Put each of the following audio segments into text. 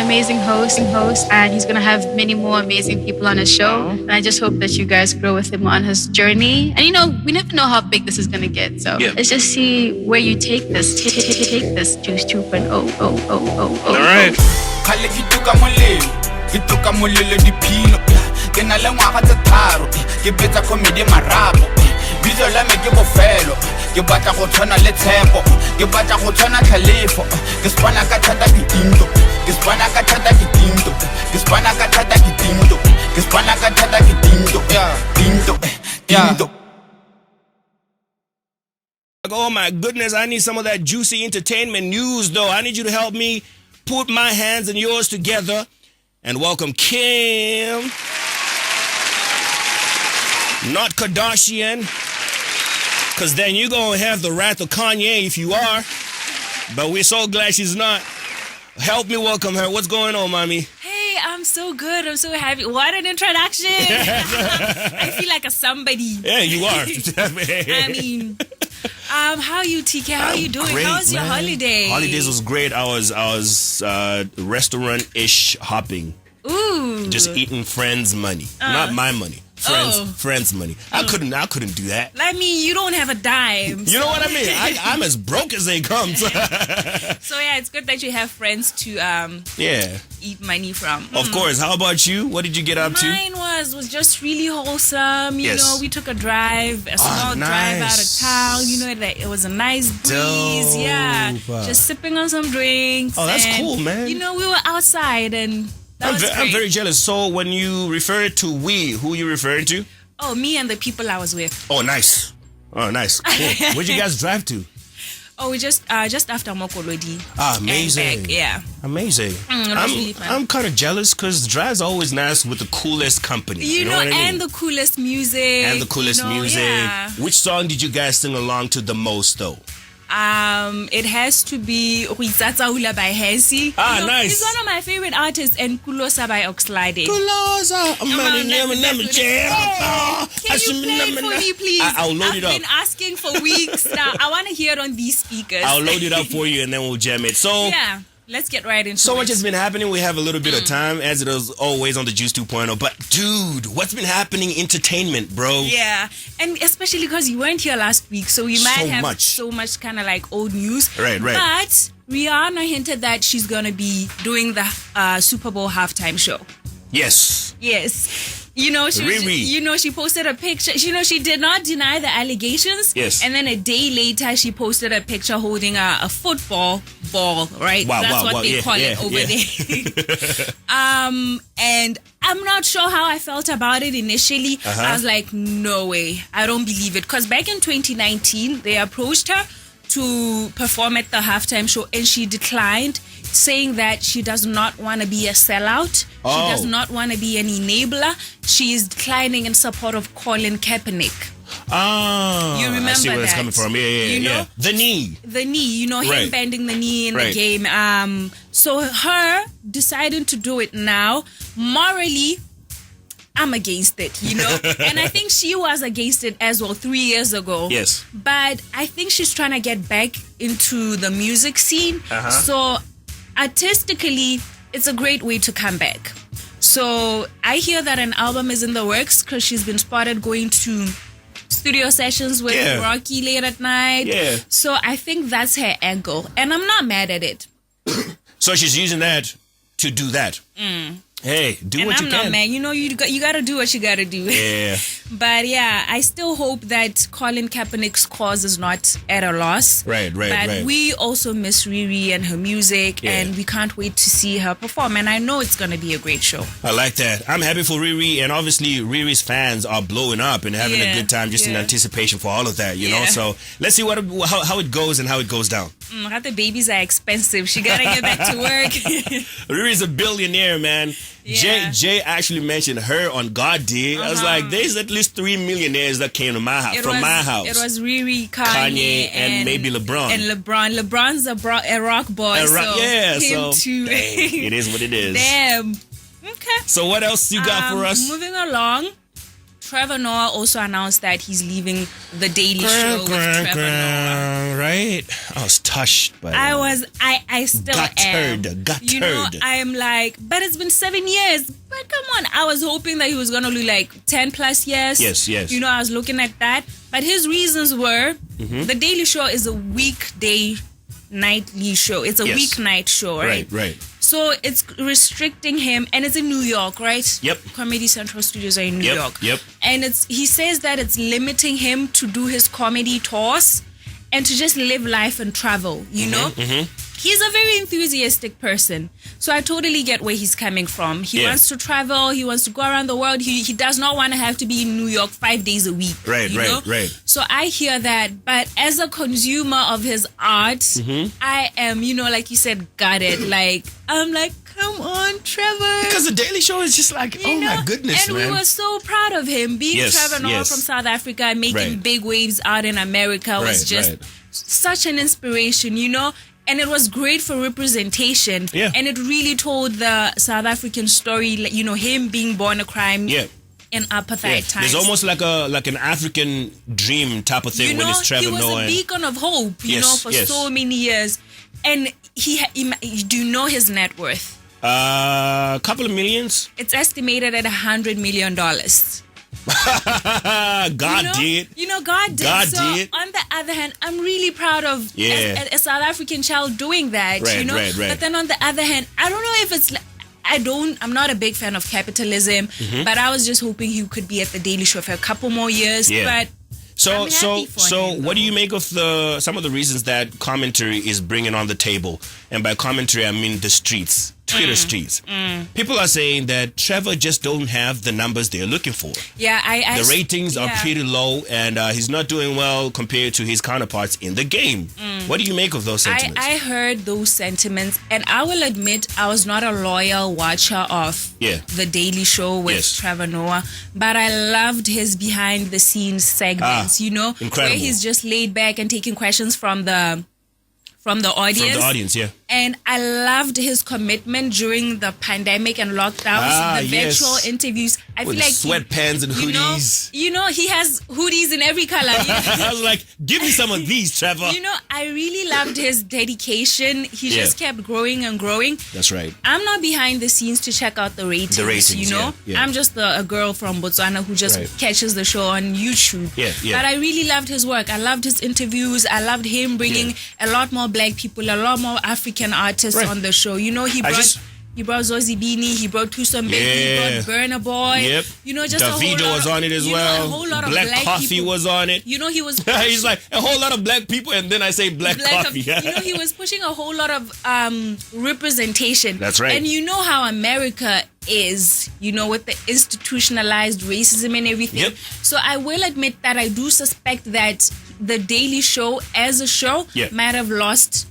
amazing host, and he's gonna have many more amazing people on his show. And I just hope that you guys grow with him on his journey. And we never know how big this is gonna get. So let's just see where you take this. Take this Juice 2.0. All right. Bizo la me ke bofelo ke batla go tshwana le tshepo ke batla go tshwana tlhalefo ke spana ka thata ke tinto ke spana ka thata ke tinto ke spana ka thata ke tinto ke spana ka thata ke tinto tinto. Oh my goodness, I need some of that juicy entertainment news though. I need you to help me put my hands and yours together and welcome Keem. Not Kardashian, because then you're going to have the wrath of Kanye if you are. But we're so glad she's not. Help me welcome her. What's going on, mommy? Hey, I'm so good. I'm so happy. What an introduction. I feel like a somebody. Yeah, you are. I mean, how are you, TK? How are you doing? Great, How was your holiday? Holidays was great. I was restaurant-ish hopping. Ooh. Just eating friends' money. Not my money. Friends' money. I couldn't do that. I mean, you don't have a dime. You know what I mean? I'm as broke as they come. So yeah, it's good that you have friends to eat money from. Of course. How about you? What did you get up to? Mine was just really wholesome. You know, we took a drive, a small nice. drive out of town. You know, it was a nice breeze. Dope. Yeah, just sipping on some drinks. Oh, that's and, cool, man. You know, we were outside and. I'm very jealous. So when you refer to we, who you referring to? Oh, me and the people I was with. Oh, nice. Oh, nice. Cool. Where'd you guys drive to? Oh, we just after Mokolodi. Ah, amazing. Back, yeah. Amazing. It was really fun. I'm kind of jealous because the drive's always nice with the coolest company. You know what I mean? and the coolest music. Yeah. Which song did you guys sing along to the most, though? It has to be Huitsatsa Hula by Hesi. Nice. He's one of my favorite artists, and Kulosa by Oxlade. Kulosa. Can you play it for me, please? I'll load it up. I've been asking for weeks now. I want to hear it on these speakers. I'll load it up for you and then we'll jam it. So yeah. Let's get right into it. So much has been happening. We have a little bit of time, as it is always on the Juice 2.0. But, dude, what's been happening? Entertainment, bro. Yeah. And especially because you weren't here last week, so we might have so much kind of like old news. Right. But Rihanna hinted that she's going to be doing the Super Bowl halftime show. Yes. You know, she posted a picture. You know, she did not deny the allegations. Yes. And then a day later, she posted a picture holding a football ball, right? That's what they call it over there. And I'm not sure how I felt about it initially. I was like, no way. I don't believe it. Because back in 2019, they approached her to perform at the halftime show and she declined, saying that she does not want to be a sellout. She does not want to be an enabler. She is declining in support of Colin Kaepernick. You remember I see where that? it's coming from. Yeah. The knee, him bending the knee in the game. So her deciding to do it now, morally, I'm against it, and I think she was against it as well 3 years ago. Yes. But I think she's trying to get back into the music scene. So artistically, it's a great way to come back. So I hear that an album is in the works because she's been spotted going to studio sessions with Rocky late at night. Yeah. So I think that's her angle. And I'm not mad at it. So she's using that to do that. Hey, do what you can. And I'm not mad. You got to do what you got to do. Yeah. But yeah, I still hope that Colin Kaepernick's cause is not at a loss. Right. But we also miss Riri and her music, and we can't wait to see her perform. And I know it's going to be a great show. I like that. I'm happy for Riri, and obviously Riri's fans are blowing up and having a good time just in anticipation for all of that, you know? So let's see how it goes and how it goes down. The babies are expensive. She got to get back to work. Riri's a billionaire, man. Yeah. Jay actually mentioned her on God Day. I was like, there's at least 3 millionaires that came to my house, my house. It was Riri, Kanye and maybe LeBron. And LeBron's a rock boy. So too. Dang, it is what it is. Damn. Okay. So what else you got for us? Moving along. Trevor Noah also announced that he's leaving The Daily Show with Trevor Noah. Right? I was touched by that. I still am. You know, I'm like, but it's been 7 years. But come on, I was hoping that he was going to do like 10 plus years. Yes. You know, I was looking at that. But his reasons were, The Daily Show is a weekday nightly show. It's a weeknight show, right? Right. So it's restricting him, and it's in New York, right? Yep. Comedy Central Studios are in New York. Yep. And he says that it's limiting him to do his comedy tours and to just live life and travel, you know? He's a very enthusiastic person. So I totally get where he's coming from. He wants to travel. He wants to go around the world. He does not want to have to be in New York 5 days a week. Right. So I hear that. But as a consumer of his art, I am, you know, like you said, gutted. Like, I'm like, come on, Trevor. Because The Daily Show is just like, my goodness, and man. we were so proud of him. Being Trevor Noah from South Africa and making big waves out in America was just such an inspiration, you know? And it was great for representation. Yeah. And it really told the South African story, you know, him being born a crime in apartheid times. There's almost like an African dream type of thing, you know, when it's Trevor Noah. He was a beacon of hope, you know, for so many years. And do you know his net worth? A couple of millions. It's estimated at $100 million. God did. You know, God did. On the other hand, I'm really proud of a South African child doing that. Right, you know? right. But then on the other hand, I don't know if it's I'm not a big fan of capitalism, but I was just hoping he could be at The Daily Show for a couple more years. But So what do you make of some of the reasons that commentary is bringing on the table? And by commentary, I mean the streets, Twitter streets. People are saying that Trevor just don't have the numbers they're looking for. Yeah, the ratings are pretty low, and he's not doing well compared to his counterparts in the game. What do you make of those sentiments? I heard those sentiments, and I will admit I was not a loyal watcher of The Daily Show with Trevor Noah, but I loved his behind-the-scenes segments, you know, incredible. Where he's just laid back and taking questions from the audience. From the audience, yeah. And I loved his commitment during the pandemic and lockdowns, the virtual interviews. I with feel like sweatpants and hoodies. You know, he has hoodies in every color. I was like, give me some of these, Trevor. You know, I really loved his dedication. He just kept growing and growing. That's right. I'm not behind the scenes to check out the ratings, you know. Yeah. I'm just a girl from Botswana who just catches the show on YouTube. But I really loved his work. I loved his interviews. I loved him bringing a lot more black people, a lot more African artists on the show. You know, he brought Zozi Bini, he brought Tusam Baby, he brought Burna Boy. You know, just Davido was on it as well. A whole lot of Black Coffee people. Was on it. You know, he was he's like a whole lot of black people, and then I say black coffee. You know, he was pushing a whole lot of representation. That's right. And you know how America is, you know, with the institutionalized racism and everything. So I will admit that I do suspect that The Daily Show as a show might have lost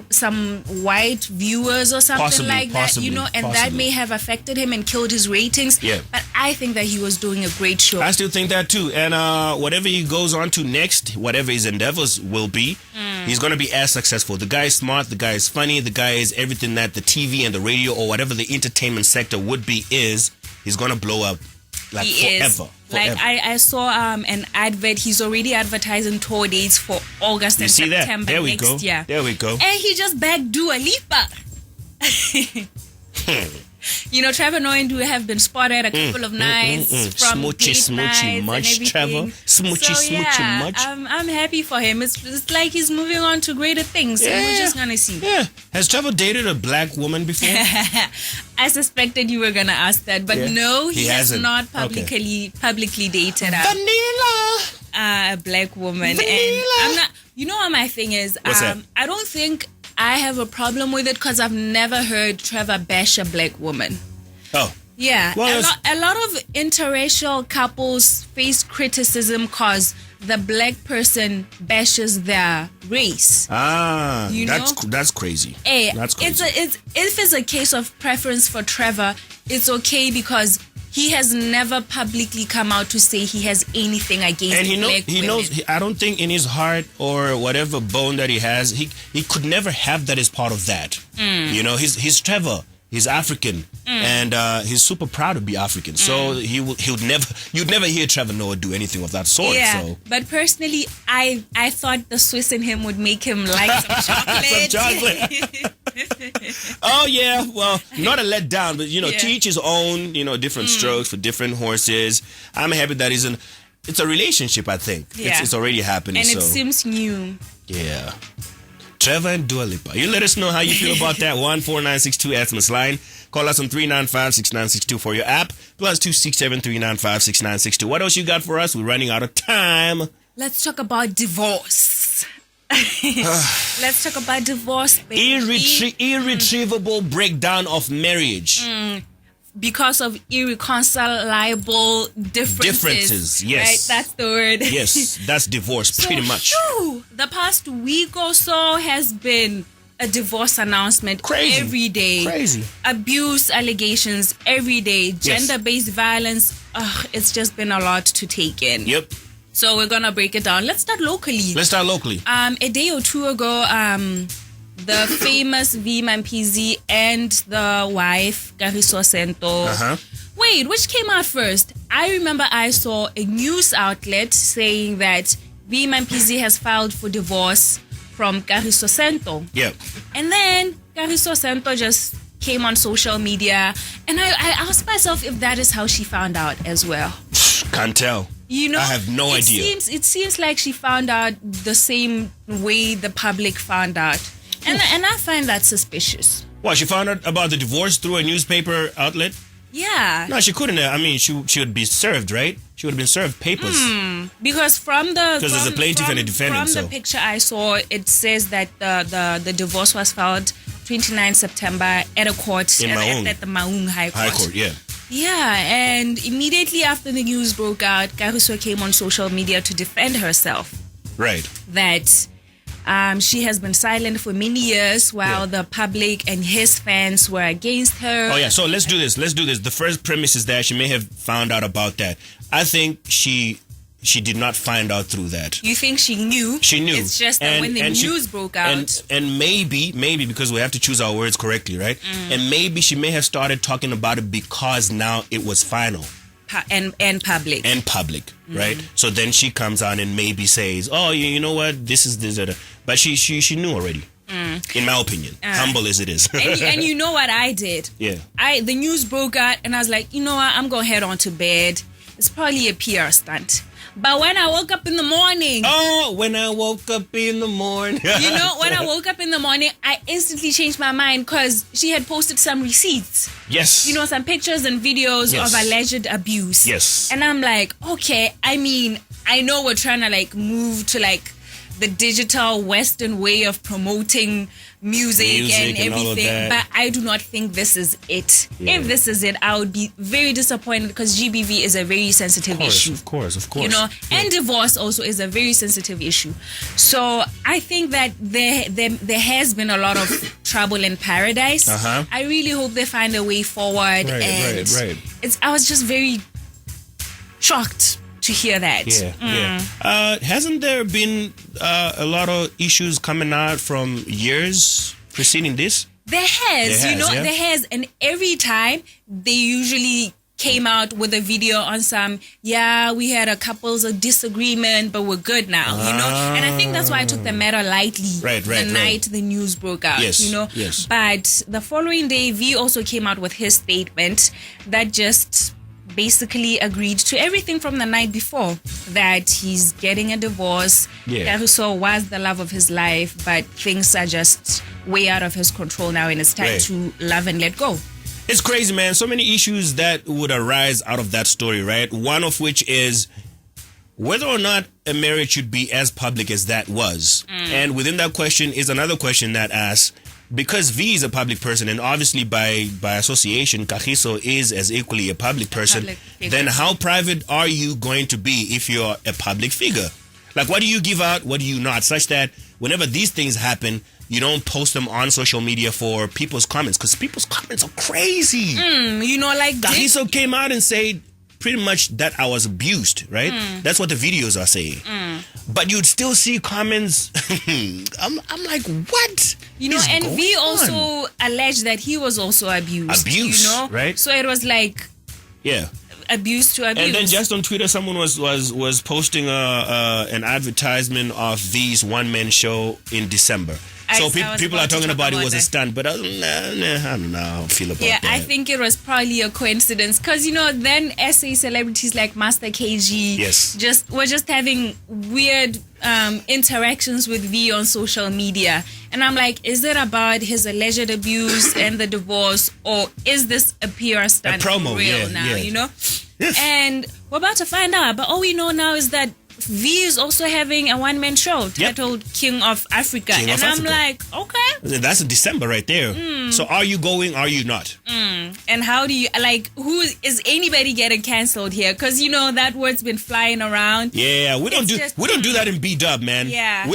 some white viewers or something like that, you know, and that may have affected him and killed his ratings. But I think that he was doing a great show. I still think that too. And whatever he goes on to next, whatever his endeavors will be, he's going to be as successful. The guy is smart, the guy is funny, the guy is everything that the TV and the radio or whatever the entertainment sector would be is. He's going to blow up like forever. Like I saw an advert. He's already advertising tour dates for August and September next year. There we go. And he just bagged Dua Lipa. You know, Trevor Noah and Dua have been spotted a couple of nights from smoochy munch, Trevor. Smoochy munch. I'm happy for him. It's like he's moving on to greater things, and we're just gonna see. Has Trevor dated a black woman before? I suspected you were gonna ask that, but no, he has not publicly dated a black woman. Vanilla. And I'm not. You know what my thing is? I don't think I have a problem with it because I've never heard Trevor bash a black woman. Oh. Yeah. Well, a lot of interracial couples face criticism because the black person bashes their race. That's crazy. That's crazy. If it's a case of preference for Trevor, it's okay because he has never publicly come out to say he has anything against black women. He knows. I don't think in his heart or whatever bone that he has, he could never have that as part of that. You know, he's Trevor. He's African, and he's super proud to be African. So you'd never hear Trevor Noah do anything of that sort. Yeah, so. but personally, I thought the Swiss in him would make him like some chocolate. Oh yeah, well, not a letdown, but to each his own. Different strokes for different horses. I'm happy that it's a relationship. I think it's already happening, and it seems new. Yeah. Trevor and Dua Lipa. You let us know how you feel about that. 14962 SMS line. Call us on 395-6962 for your app. Plus 267-395-6962. What else you got for us? We're running out of time. Let's talk about divorce. Let's talk about divorce, baby. Irretrievable breakdown of marriage. Because of irreconcilable differences. Yes. Right? That's the word. Yes, that's divorce, pretty much. The past week or so has been a divorce announcement every day. Crazy. Abuse allegations every day. Gender-based violence. It's just been a lot to take in. Yep. So we're going to break it down. Let's start locally. A day or two ago, the famous Vee Mampeezy and the wife, Kagiso Sento. Wait, which came out first? I remember I saw a news outlet saying that Vee Mampeezy has filed for divorce from Kagiso Sento. Yep. And then Kagiso Sento just came on social media, and I asked myself if that is how she found out as well. Can't tell. I have no idea. It seems like she found out the same way the public found out. And I find that suspicious. What, she found out about the divorce through a newspaper outlet? Yeah. No, she couldn't. I mean, she would be served, right? She would have been served papers. Because there's a plaintiff and a defendant. From the picture I saw, it says that the divorce was filed 29 September at a court at the Maung High Court. High Court, yeah. Yeah, and immediately after the news broke out, Kagiso came on social media to defend herself. Right. That she has been silent for many years while the public and his fans were against her. Oh, yeah. So let's do this. The first premise is that she may have found out about that. I think she did not find out through that. You think she knew? She knew. It's just that when the news broke out. And maybe, because we have to choose our words correctly, right? And maybe she may have started talking about it because now it was final. And public. And public, right? So then she comes on and maybe says, oh, you know what? This is this. But she knew already. In my opinion, humble as it is. and you know what I did? Yeah. The news broke out and I was like, you know what? I'm going to head on to bed. It's probably a PR stunt. But when I woke up in the morning... when I woke up in the morning... when I woke up in the morning, I instantly changed my mind because she had posted some receipts. Yes. Some pictures and videos of alleged abuse. Yes. And I'm like, okay, I mean, I know we're trying to move to the digital Western way of promoting music and everything, but I do not think this is it. Yeah. If this is it, I would be very disappointed because GBV is a very sensitive issue. Of course. And divorce also is a very sensitive issue. So I think that there has been a lot of trouble in paradise. I really hope they find a way forward. Right. I was just very shocked to hear that. Yeah. Hasn't there been a lot of issues coming out from years preceding this? There has. And every time they usually came out with a video on we had a couple's disagreement, but we're good now, And I think that's why I took the matter lightly the night the news broke out, Yes. But the following day, Vee also came out with his statement that just basically agreed to everything from the night before, that he's getting a divorce. Kagiso was the love of his life, but things are just way out of his control now, and it's time to love and let go. It's crazy, man. So many issues that would arise out of that story, right? One of which is whether or not a marriage should be as public as that was. And within that question is another question that asks, because Vee is a public person, and obviously by association, Kagiso is as equally a public person, then how private are you going to be if you're a public figure? What do you give out? What do you not? Such that whenever these things happen, you don't post them on social media for people's comments, because people's comments are crazy. Kagiso came out and said pretty much that I was abused, right? That's what the videos are saying. But you'd still see comments. I'm like, what? You know, and Vee also alleged that he was also abused. You know? Right? So it was like... Yeah. Abuse to abuse. And then just on Twitter, someone was posting an advertisement of Vee's one-man show in December. So people are talking about it was a stunt, but I don't know how I feel about that. Yeah, I think it was probably a coincidence because, you know, then SA celebrities like Master KG were just having weird interactions with Vee on social media. And I'm like, is it about his alleged abuse and the divorce, or is this a PR stunt a promo, for real now, you know? Yes. And we're about to find out, but all we know now is that Vee is also having a one-man show titled King of Africa. I'm like, okay. That's in December right there. So are you going, are you not? And how do you, like, who is anybody getting cancelled here? Because, you know, that word's been flying around. Yeah, we don't do that in B-Dub, man. Yeah.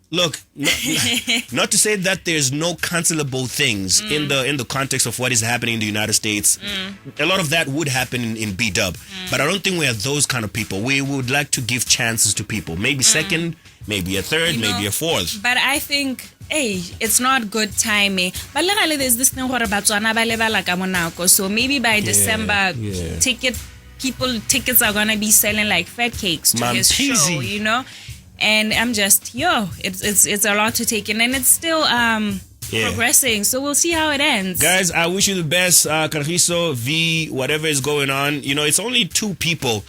Look, not to say that there's no cancelable things in the context of what is happening in the United States. A lot of that would happen in B-Dub. But I don't think we are those kind of people. We would like to give chances to people. Maybe second, maybe a third, maybe a fourth. But I think, hey, it's not good timing. But there's this thing about so maybe by December, tickets are going to be selling like fat cakes to his show, you know? And I'm just, it's a lot to take in, and it's still progressing. So we'll see how it ends. Guys, I wish you the best. Kagiso, Vee, whatever is going on. You know, it's only two people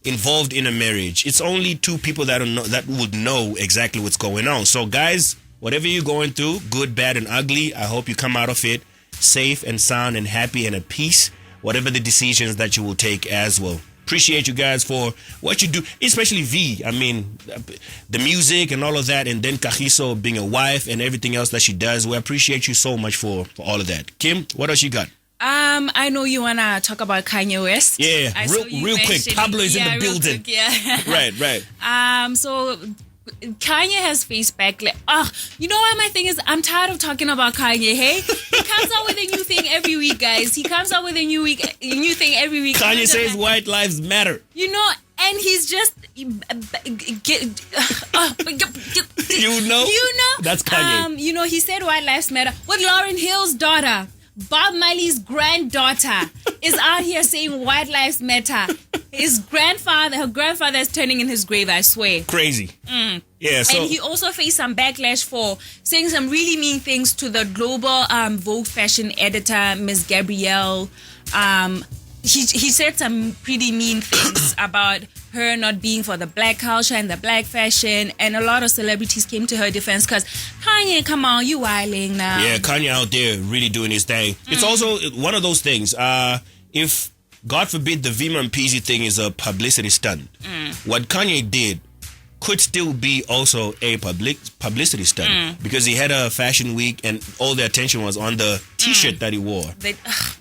involved in a marriage. It's only two people that would know exactly what's going on. So guys, whatever you're going through, good, bad, and ugly, I hope you come out of it safe and sound and happy and at peace. Whatever the decisions that you will take as well. Appreciate you guys for what you do, especially Vee. I mean, the music and all of that, and then Kagiso being a wife and everything else that she does. We appreciate you so much for all of that. Kim, what else you got? I know you wanna talk about Kanye West. Yeah, real quick. Pablo is in the building. Quick, right. So Kanye has faced backlash. You know what my thing is? I'm tired of talking about Kanye, hey? He comes out with a new thing every week, guys. He comes out with a new thing every week. Kanye says white lives matter. You know, and he's just... You know? That's Kanye. You know, he said white lives matter. With Lauryn Hill's daughter, Bob Marley's granddaughter, is out here saying white lives matter. Her grandfather is turning in his grave, I swear. Crazy. Yeah, so... And he also faced some backlash for saying some really mean things to the global Vogue fashion editor, Ms. Gabrielle. He said some pretty mean things about her not being for the black culture and the black fashion, and a lot of celebrities came to her defense because Kanye, come on, you wilding now. Yeah, Kanye out there really doing his thing. It's also one of those things. If God forbid the Vee Mampeezy thing is a publicity stunt, what Kanye did could still be also a publicity stunt because he had a fashion week and all the attention was on the t-shirt that he wore. And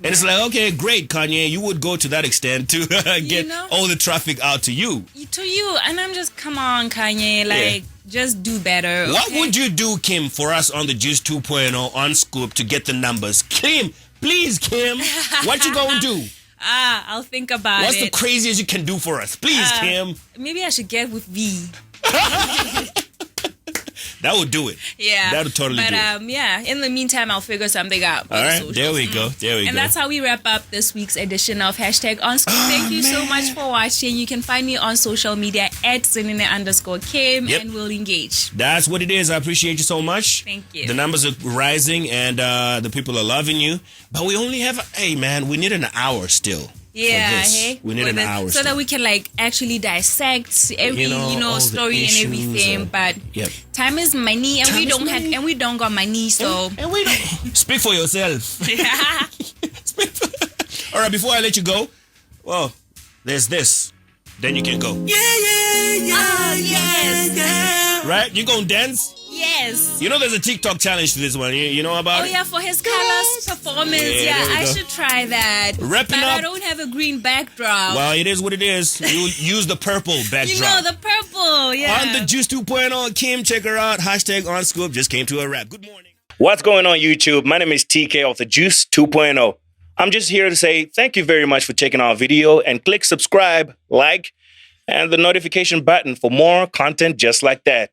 it's like, okay, great, Kanye, you would go to that extent to get all the traffic out to you. And I'm just, come on, Kanye, just do better. Okay? What would you do, Kim, for us on the Juice 2.0 on Scoop to get the numbers? Kim, please, Kim, what you gonna do? I'll think about What's the craziest you can do for us? Please, Kim. Maybe I should get with Vee. That would do it. Yeah. That would totally do it. Yeah. In the meantime, I'll figure something out. All right. There we go. And that's how we wrap up this week's edition of #OnScoop. Thank you so much for watching. You can find me on social media at @Zinine_Keem and we'll engage. That's what it is. I appreciate you so much. Thank you. The numbers are rising and the people are loving you. But we only have, we need an hour still. Yeah, hey? We need an hour so that we can actually dissect every story and everything. But time is money, and we don't got money. So and we don't speak for yourself. All right, before I let you go, well, there's this. Then you can go. Yes. Right? You gonna dance? Yes. You know there's a TikTok challenge to this one. You know about it? Oh, yeah, for his colors performance. Yeah, I should try that. Wrapping but up. I don't have a green backdrop. Well, it is what it is. You use the purple backdrop. You know, the purple, yeah. On the Juice 2.0, Kim, check her out. #OnScoop just came to a wrap. Good morning. What's going on, YouTube? My name is TK of the Juice 2.0. I'm just here to say thank you very much for checking our video and click subscribe, like, and the notification button for more content just like that.